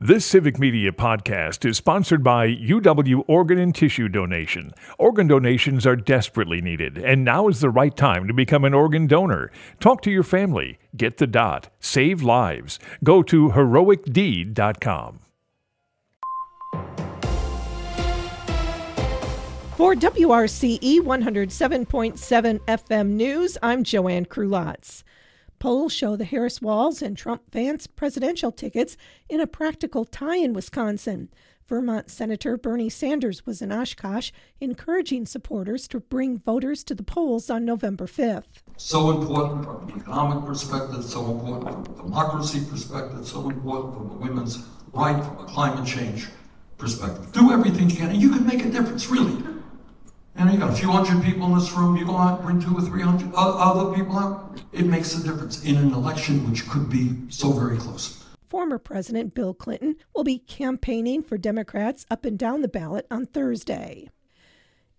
This Civic Media podcast is sponsored by UW Organ and Tissue Donation. Organ donations are desperately needed, and now is the right time to become an organ donor. Talk to your family. Get the dot. Save lives. Go to heroicdeed.com. For WRCE 107.7 FM News, I'm Joanne Krulotz. Polls show the Harris-Walz and Trump-Vance presidential tickets in a practical tie in Wisconsin. Vermont Senator Bernie Sanders was in Oshkosh, encouraging supporters to bring voters to the polls on November 5th. So important from an economic perspective, so important from a democracy perspective, so important from a women's right, from a climate change perspective. Do everything you can, and you can make a difference, really. And you got a few hundred people in this room, you go out and bring 200 or 300 other people out, it makes a difference in an election which could be so very close. Former President Bill Clinton will be campaigning for Democrats up and down the ballot on Thursday.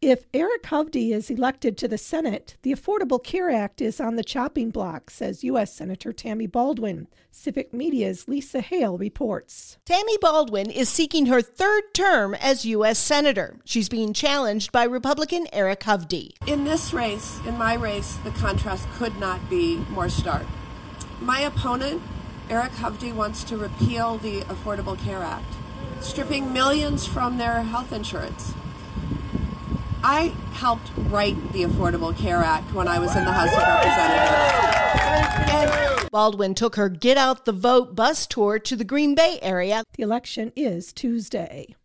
If Eric Hovde is elected to the Senate, the Affordable Care Act is on the chopping block, says U.S. Senator Tammy Baldwin. Civic Media's Lisa Hale reports. Tammy Baldwin is seeking her third term as U.S. Senator. She's being challenged by Republican Eric Hovde. In this race, in my race, the contrast could not be more stark. My opponent, Eric Hovde, wants to repeal the Affordable Care Act, stripping millions from their health insurance. I helped write the Affordable Care Act when I was in the House of Representatives. Baldwin took her Get Out the Vote bus tour to the Green Bay area. The election is Tuesday.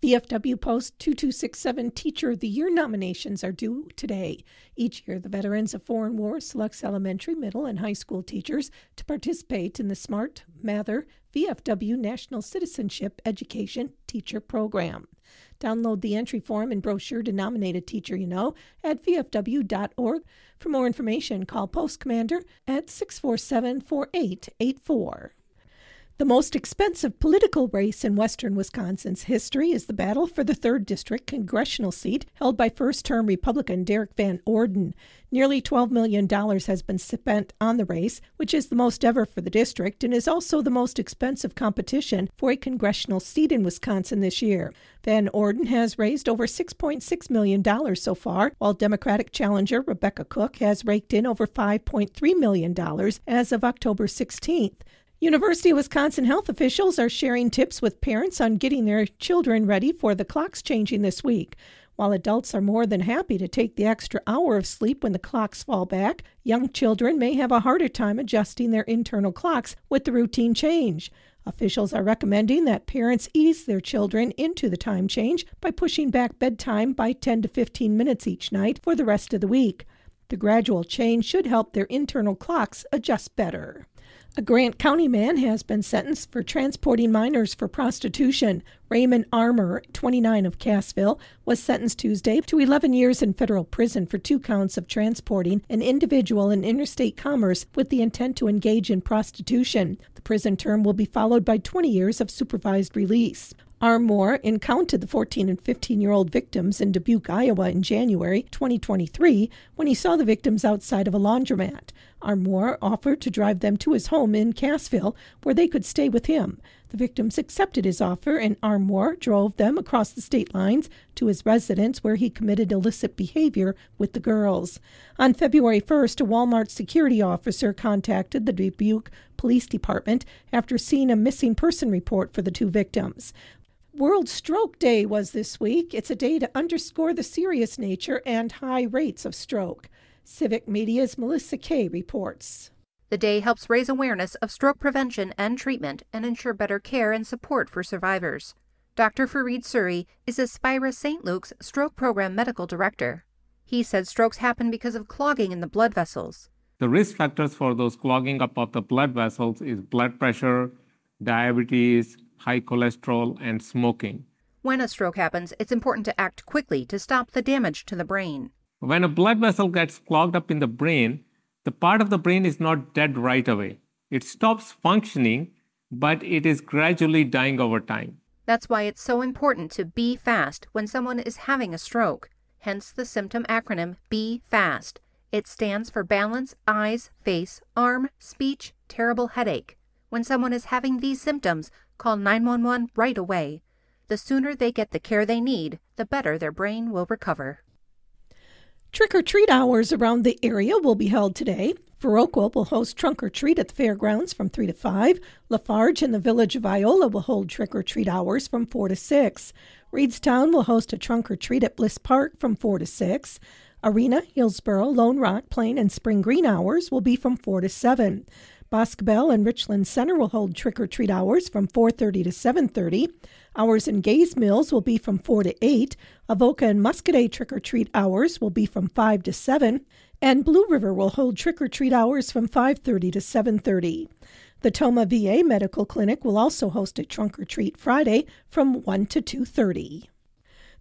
VFW Post 2267 Teacher of the Year nominations are due today. Each year, the Veterans of Foreign Wars selects elementary, middle, and high school teachers to participate in the SMART Mather VFW National Citizenship Education Teacher Program. Download the entry form and brochure to nominate a teacher you know at vfw.org. For more information, call Post Commander at 647-4884. The most expensive political race in western Wisconsin's history is the battle for the 3rd District congressional seat held by first-term Republican Derek Van Orden. Nearly $12 million has been spent on the race, which is the most ever for the district and is also the most expensive competition for a congressional seat in Wisconsin this year. Van Orden has raised over $6.6 million so far, while Democratic challenger Rebecca Cook has raked in over $5.3 million as of October 16th. University of Wisconsin health officials are sharing tips with parents on getting their children ready for the clocks changing this week. While adults are more than happy to take the extra hour of sleep when the clocks fall back, young children may have a harder time adjusting their internal clocks with the routine change. Officials are recommending that parents ease their children into the time change by pushing back bedtime by 10 to 15 minutes each night for the rest of the week. The gradual change should help their internal clocks adjust better. A Grant County man has been sentenced for transporting minors for prostitution. Raymond Armour, 29 of Cassville, was sentenced Tuesday to 11 years in federal prison for 2 counts of transporting an individual in interstate commerce with the intent to engage in prostitution. The prison term will be followed by 20 years of supervised release. Armour encountered the 14 and 15-year-old victims in Dubuque, Iowa in January 2023 when he saw the victims outside of a laundromat. Armour offered to drive them to his home in Cassville where they could stay with him. The victims accepted his offer and Armour drove them across the state lines to his residence where he committed illicit behavior with the girls. On February 1st, a Walmart security officer contacted the Dubuque Police Department after seeing a missing person report for the 2 victims. World Stroke Day was this week. It's a day to underscore the serious nature and high rates of stroke. Civic Media's Melissa Kay reports. The day helps raise awareness of stroke prevention and treatment and ensure better care and support for survivors. Dr. Fareed Suri is Aspira St. Luke's Stroke Program Medical Director. He said strokes happen because of clogging in the blood vessels. The risk factors for those clogging up of the blood vessels is blood pressure, diabetes, high cholesterol, and smoking. When a stroke happens, it's important to act quickly to stop the damage to the brain. When a blood vessel gets clogged up in the brain, the part of the brain is not dead right away. It stops functioning, but it is gradually dying over time. That's why it's so important to be fast when someone is having a stroke, hence the symptom acronym Be Fast. It stands for balance, eyes, face, arm, speech, terrible headache. When someone is having these symptoms, call 911 right away. The sooner they get the care they need, the better their brain will recover. Trick-or-treat hours around the area will be held today. WRCO will host trunk-or-treat at the fairgrounds from 3 to 5. Lafarge and the village of Iola will hold trick-or-treat hours from 4 to 6. Reedstown will host a trunk-or-treat at Bliss Park from 4 to 6. Arena, Hillsboro, Lone Rock, Plain, and Spring Green hours will be from 4 to 7. Boscobel and Richland Center will hold trick-or-treat hours from 4:30 to 7:30. Hours in Gays Mills will be from 4 to 8. Avoca and Muscadet trick-or-treat hours will be from 5 to 7. And Blue River will hold trick-or-treat hours from 5:30 to 7:30. The Toma VA Medical Clinic will also host a trunk-or-treat Friday from 1 to 2:30.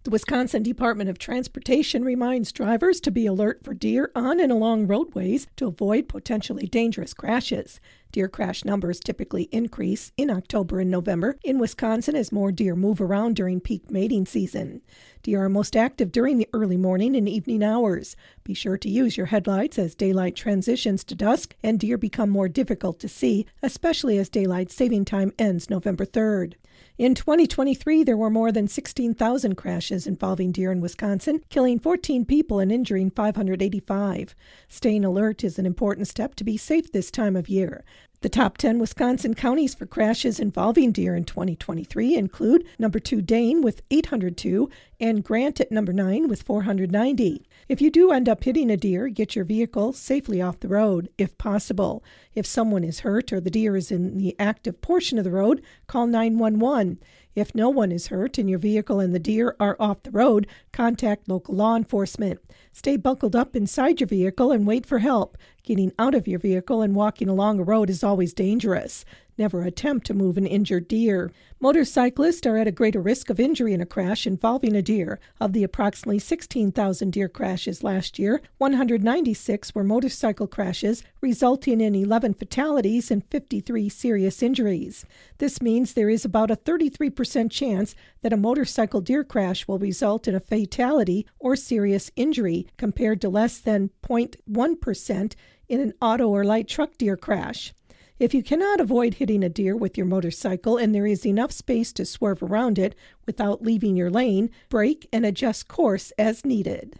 The Wisconsin Department of Transportation reminds drivers to be alert for deer on and along roadways to avoid potentially dangerous crashes. Deer crash numbers typically increase in October and November in Wisconsin as more deer move around during peak mating season. Deer are most active during the early morning and evening hours. Be sure to use your headlights as daylight transitions to dusk and deer become more difficult to see, especially as daylight saving time ends November 3rd. In 2023, there were more than 16,000 crashes involving deer in Wisconsin, killing 14 people and injuring 585. Staying alert is an important step to be safe this time of year. The top 10 Wisconsin counties for crashes involving deer in 2023 include number 2 Dane with 802 and Grant at number 9 with 490. If you do end up hitting a deer, get your vehicle safely off the road, if possible. If someone is hurt or the deer is in the active portion of the road, call 911. If no one is hurt and your vehicle and the deer are off the road, contact local law enforcement. Stay buckled up inside your vehicle and wait for help. Getting out of your vehicle and walking along a road is always dangerous. Never attempt to move an injured deer. Motorcyclists are at a greater risk of injury in a crash involving a deer. Of the approximately 16,000 deer crashes last year, 196 were motorcycle crashes, resulting in 11 fatalities and 53 serious injuries. This means there is about a 33% chance that a motorcycle deer crash will result in a fatality or serious injury, compared to less than 0.1% in an auto or light truck deer crash. If you cannot avoid hitting a deer with your motorcycle and there is enough space to swerve around it without leaving your lane, brake and adjust course as needed.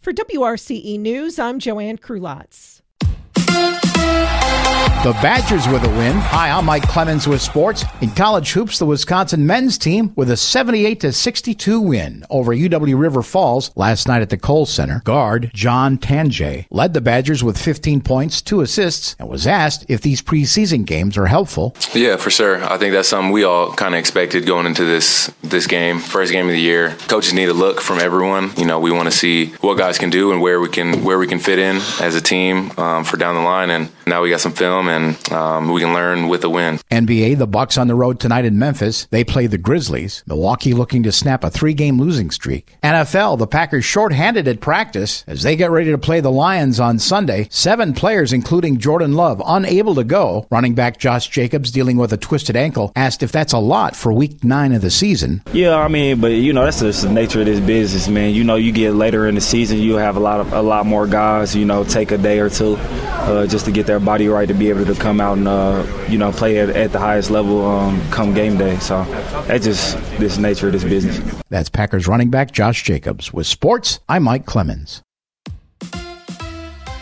For WRCE News, I'm Joanne Krulotz. The Badgers with a win. Hi, I'm Mike Clemens with sports. In college hoops, the Wisconsin men's team with a 78-62 win over UW River Falls last night at the Kohl Center. Guard John Tanjay led the Badgers with 15 points, 2 assists, and was asked if these preseason games are helpful. Yeah, for sure. I think that's something we all kind of expected going into this game, first game of the year. Coaches need a look from everyone. You know, we want to see what guys can do and where we can fit in as a team for down the line. And now we got some film and we can learn with the win. NBA, the Bucks on the road tonight in Memphis. They play the Grizzlies. Milwaukee looking to snap a 3-game losing streak. NFL, the Packers shorthanded at practice as they get ready to play the Lions on Sunday. 7 players, including Jordan Love, unable to go. Running back Josh Jacobs, dealing with a twisted ankle, asked if that's a lot for Week 9 of the season. Yeah, I mean, but that's just the nature of this business, man. You get later in the season, you have a lot more guys, take a day or two just to get their body right to be able to come out and play at the highest level come game day. So that's just this nature of this business. That's Packers running back Josh Jacobs. With sports, I'm Mike Clemens.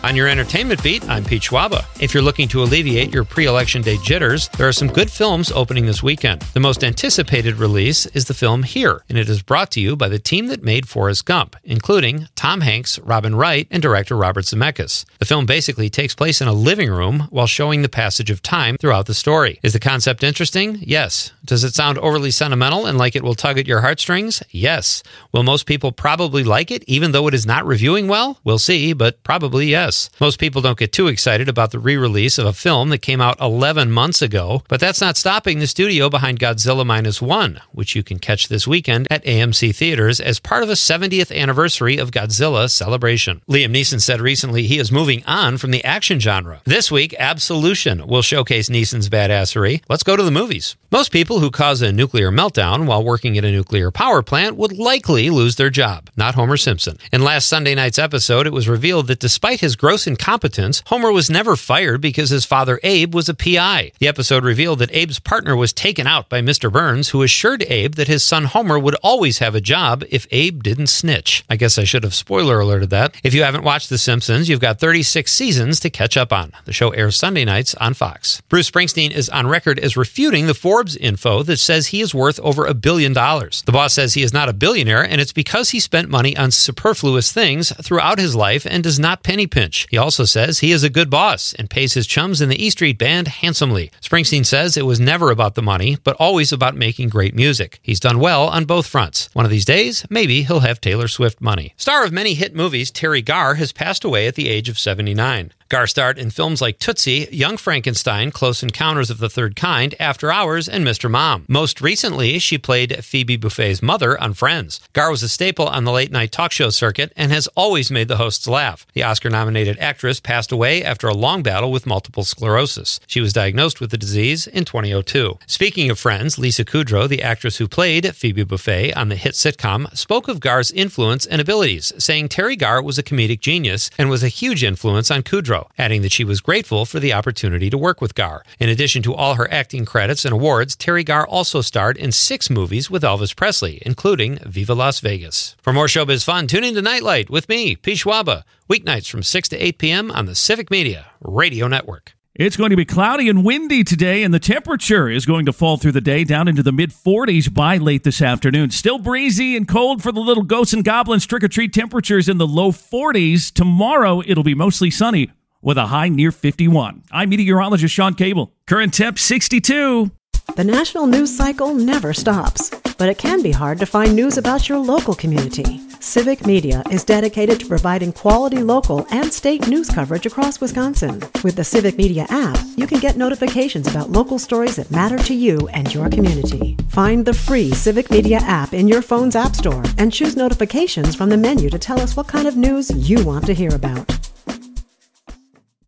On your entertainment beat, I'm Pete Schwaba. If you're looking to alleviate your pre-election day jitters, there are some good films opening this weekend. The most anticipated release is the film Here, and it is brought to you by the team that made Forrest Gump, including Tom Hanks, Robin Wright, and director Robert Zemeckis. The film basically takes place in a living room while showing the passage of time throughout the story. Is the concept interesting? Yes. Does it sound overly sentimental and like it will tug at your heartstrings? Yes. Will most people probably like it, even though it is not reviewing well? We'll see, but probably yes. Most people don't get too excited about the re-release of a film that came out 11 months ago, but that's not stopping the studio behind Godzilla Minus One, which you can catch this weekend at AMC Theaters as part of a 70th anniversary of Godzilla celebration. Liam Neeson said recently he is moving on from the action genre. This week, Absolution will showcase Neeson's badassery. Let's go to the movies. Most people who cause a nuclear meltdown while working at a nuclear power plant would likely lose their job, not Homer Simpson. In last Sunday night's episode, it was revealed that despite his gross incompetence, Homer was never fired because his father Abe was a PI. The episode revealed that Abe's partner was taken out by Mr. Burns, who assured Abe that his son Homer would always have a job if Abe didn't snitch. I guess I should have spoiler alerted that. If you haven't watched The Simpsons, you've got 36 seasons to catch up on. The show airs Sunday nights on Fox. Bruce Springsteen is on record as refuting the Forbes info that says he is worth over $1 billion. The boss says he is not a billionaire, and it's because he spent money on superfluous things throughout his life and does not penny pinch. He also says he is a good boss and pays his chums in the E Street Band handsomely. Springsteen says it was never about the money, but always about making great music. He's done well on both fronts. One of these days, maybe he'll have Taylor Swift money. Star of many hit movies, Terry Garr has passed away at the age of 79. Garr starred in films like Tootsie, Young Frankenstein, Close Encounters of the Third Kind, After Hours, and Mr. Mom. Most recently, she played Phoebe Buffay's mother on Friends. Garr was a staple on the late-night talk show circuit and has always made the hosts laugh. The Oscar-nominated actress passed away after a long battle with multiple sclerosis. She was diagnosed with the disease in 2002. Speaking of Friends, Lisa Kudrow, the actress who played Phoebe Buffay on the hit sitcom, spoke of Garr's influence and abilities, saying Terry Garr was a comedic genius and was a huge influence on Kudrow, adding that she was grateful for the opportunity to work with Garr. In addition to all her acting credits and awards, Terry Garr also starred in 6 movies with Elvis Presley, including Viva Las Vegas. For more showbiz fun, tune in to Nightlight with me, Pete Schwaba, weeknights from 6 to 8 p.m. on the Civic Media Radio Network. It's going to be cloudy and windy today, and the temperature is going to fall through the day down into the mid-40s by late this afternoon. Still breezy and cold for the little ghosts and goblins. Trick-or-treat temperatures in the low 40s. Tomorrow, it'll be mostly sunny with a high near 51. I'm meteorologist Sean Cable. Current temp 62. The national news cycle never stops, but it can be hard to find news about your local community. Civic Media is dedicated to providing quality local and state news coverage across Wisconsin. With the Civic Media app, you can get notifications about local stories that matter to you and your community. Find the free Civic Media app in your phone's app store and choose notifications from the menu to tell us what kind of news you want to hear about.